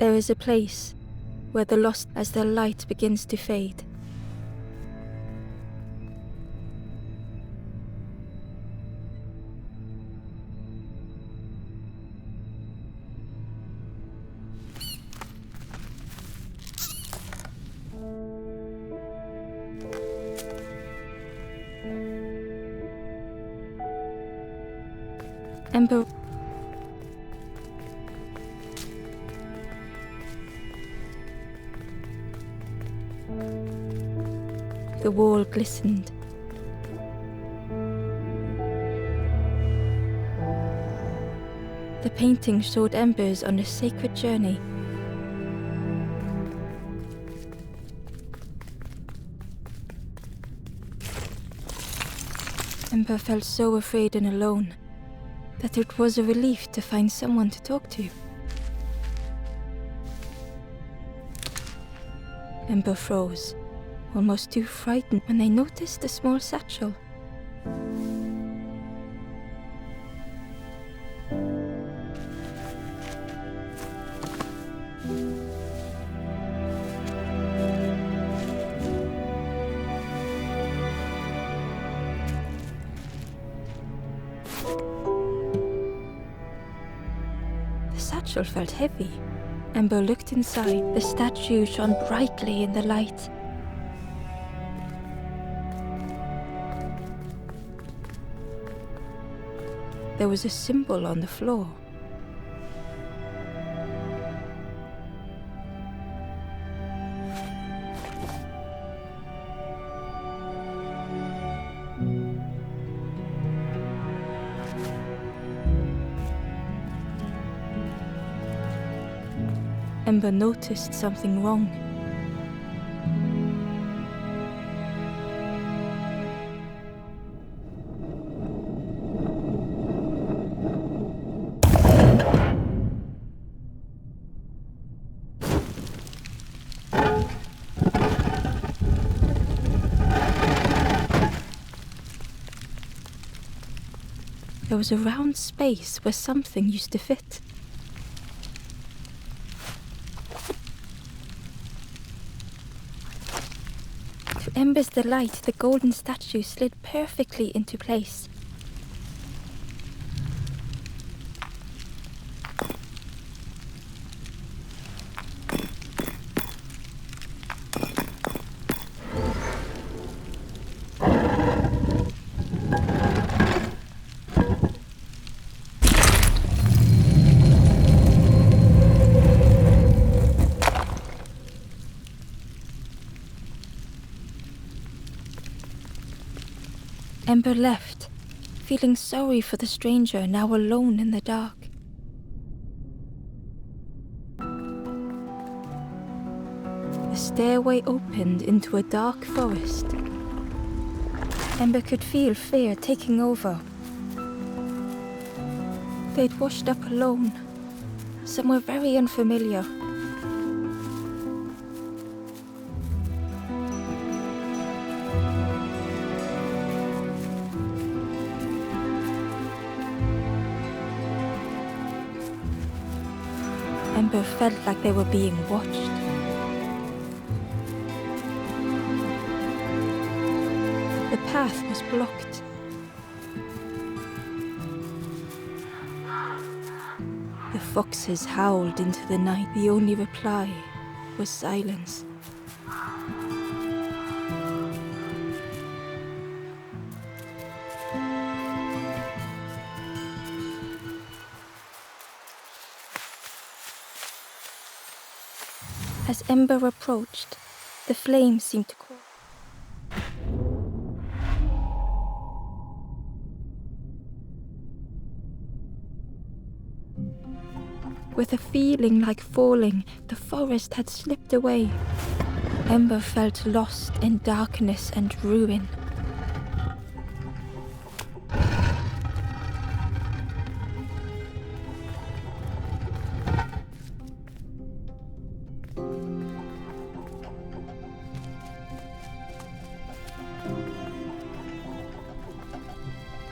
There is a place where the lost as their light begins to fade. Ember The wall glistened. The painting showed embers on a sacred journey. Ember felt so afraid and alone that it was a relief to find someone to talk to. Ember froze, almost too frightened when they noticed a small satchel. The satchel felt heavy. Ember looked inside. The statue shone brightly in the light. There was a symbol on the floor. Ember noticed something wrong. There was a round space where something used to fit. To Ember's delight, the golden statue slid perfectly into place. Ember left, feeling sorry for the stranger now alone in the dark. The stairway opened into a dark forest. Ember could feel fear taking over. They'd washed up alone, somewhere very unfamiliar. Ember felt like they were being watched. The path was blocked. The foxes howled into the night. The only reply was silence. As Ember approached, the flames seemed to crawl. With a feeling like falling, the forest had slipped away. Ember felt lost in darkness and ruin.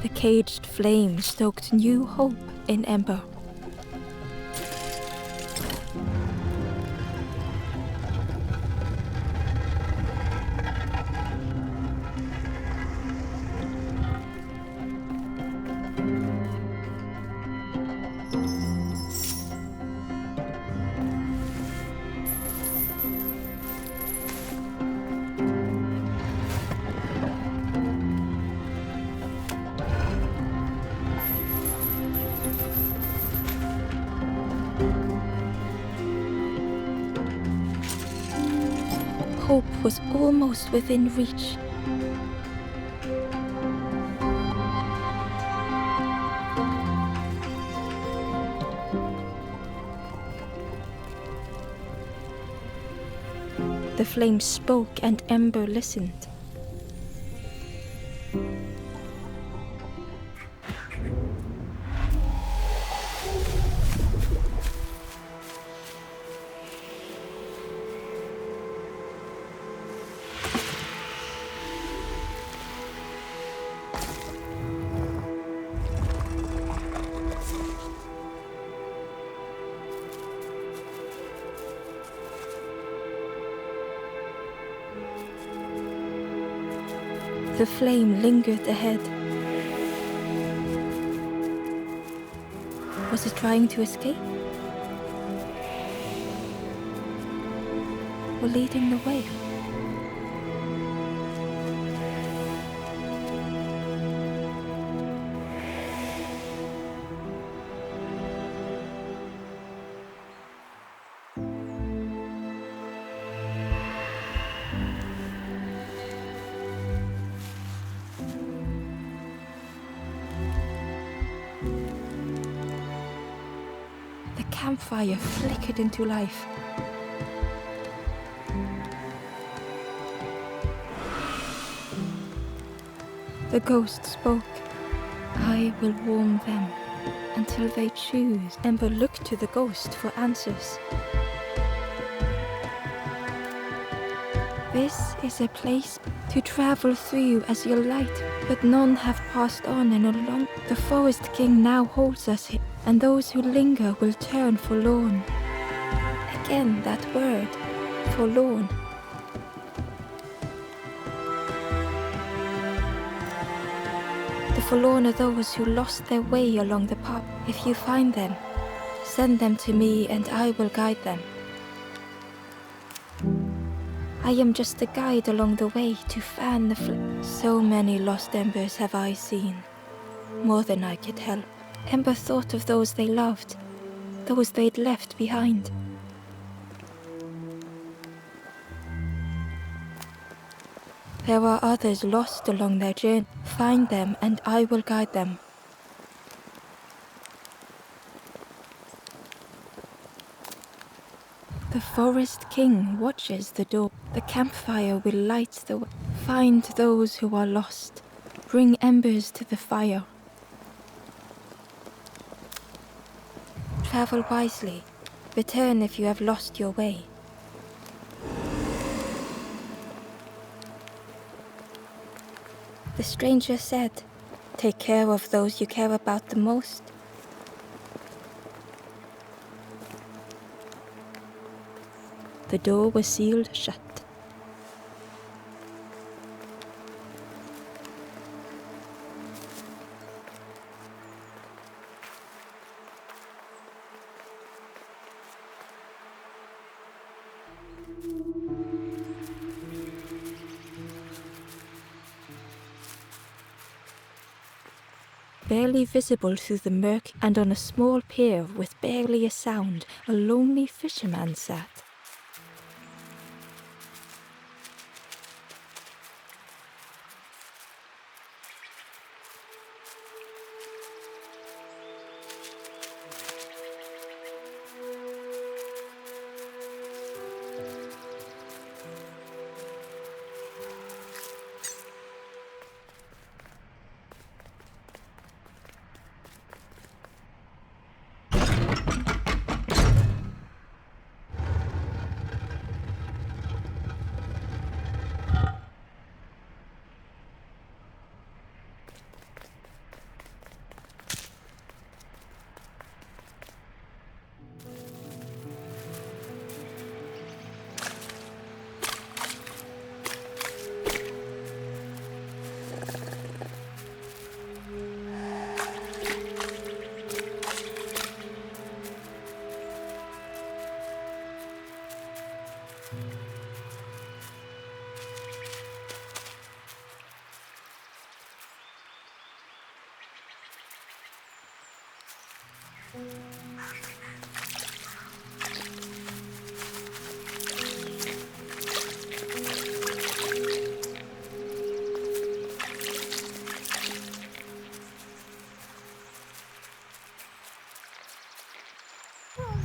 The caged flame stoked new hope in Ember. hope was almost within reach. The flame spoke and Ember listened. The flame lingered ahead. Was it trying to escape? Or leading the way? The campfire flickered into life. The ghost spoke. I will warm them until they choose. Ember looked to the ghost for answers. This is a place to travel through as your light, but none have passed on and along. The Forest King now holds us here, and those who linger will turn forlorn. Again that word, forlorn. The forlorn are those who lost their way along the path. If you find them, send them to me and I will guide them. I am just a guide along the way to fan the flame. So many lost embers have I seen, more than I could help. Ember thought of those they loved, those they'd left behind. There are others lost along their journey. Find them and I will guide them. The Forest King watches the door. The campfire will light the way. Find those who are lost. Bring embers to the fire. Travel wisely. Return if you have lost your way. The stranger said, take care of those you care about the most. The door was sealed shut. Barely visible through the murk, and on a small pier with barely a sound, a lonely fisherman sat.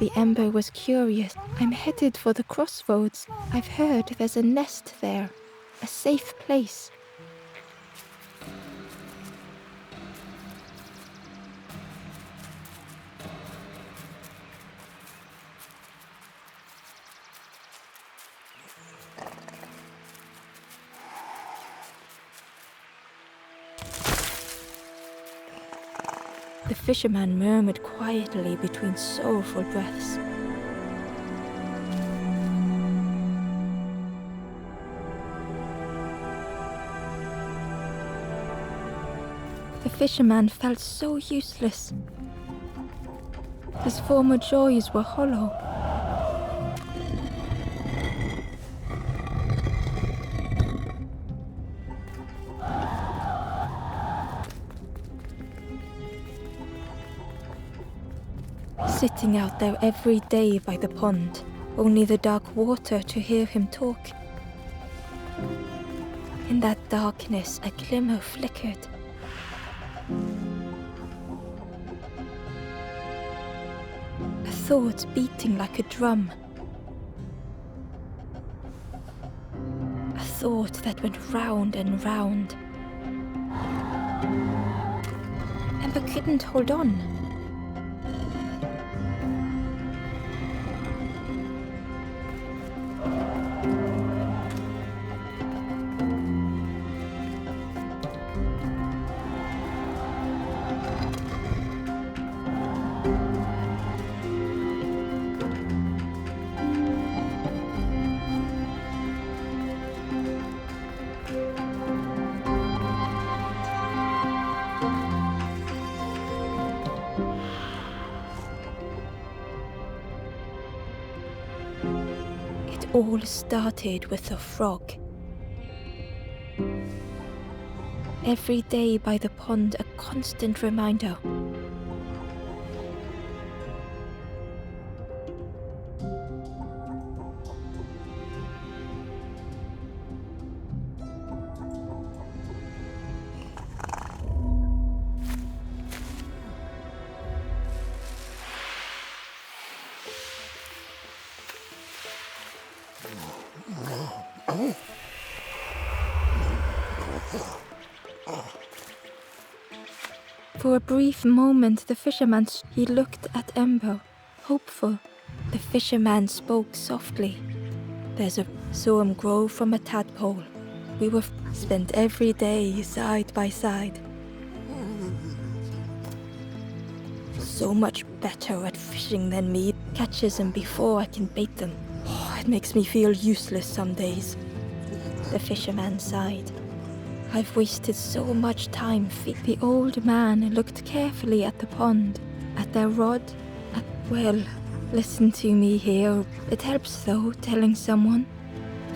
The Ember was curious. I'm headed for the crossroads. I've heard there's a nest there. A safe place. The fisherman murmured quietly between sorrowful breaths. The fisherman felt so useless. His former joys were hollow. Sitting out there every day by the pond, only the dark water to hear him talk. In that darkness, a glimmer flickered. A thought beating like a drum. A thought that went round and round. Ember couldn't hold on. It all started with a frog. Every day by the pond, a constant reminder. For a brief moment, the fisherman, he looked at Ember, hopeful. The fisherman spoke softly. There's a saw him grow from a tadpole. We were spent every day side by side. So much better at fishing than me. Catches them before I can bait them. Oh, it makes me feel useless some days. The fisherman sighed. I've wasted so much time. The old man looked carefully at the pond, at their rod. Well, listen to me here. It helps though, telling someone.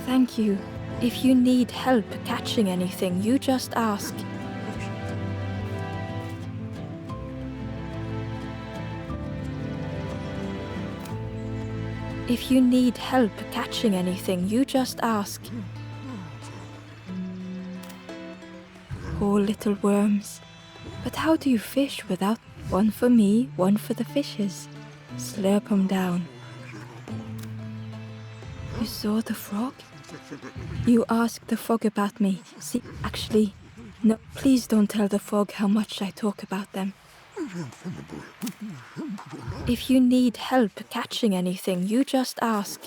Thank you. If you need help catching anything, you just ask. If you need help catching anything, you just ask. Poor little worms. But how do you fish without one for me, one for the fishes? Slurp 'em down. You saw the frog? You asked the frog about me. See, actually, no, please don't tell the frog how much I talk about them. If you need help catching anything, you just ask.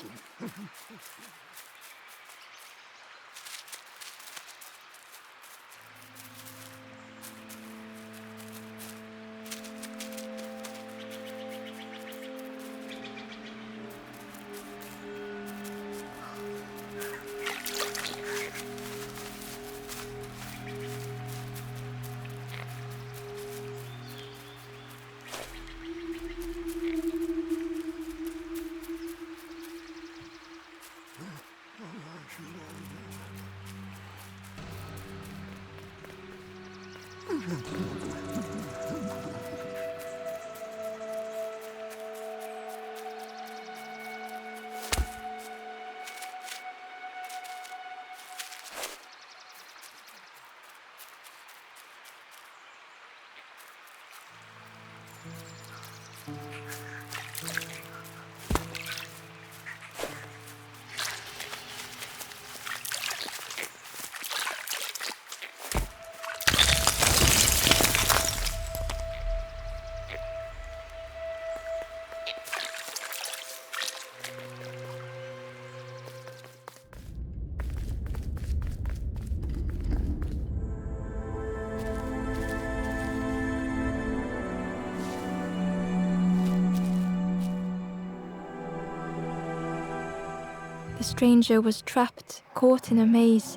The stranger was trapped, caught in a maze,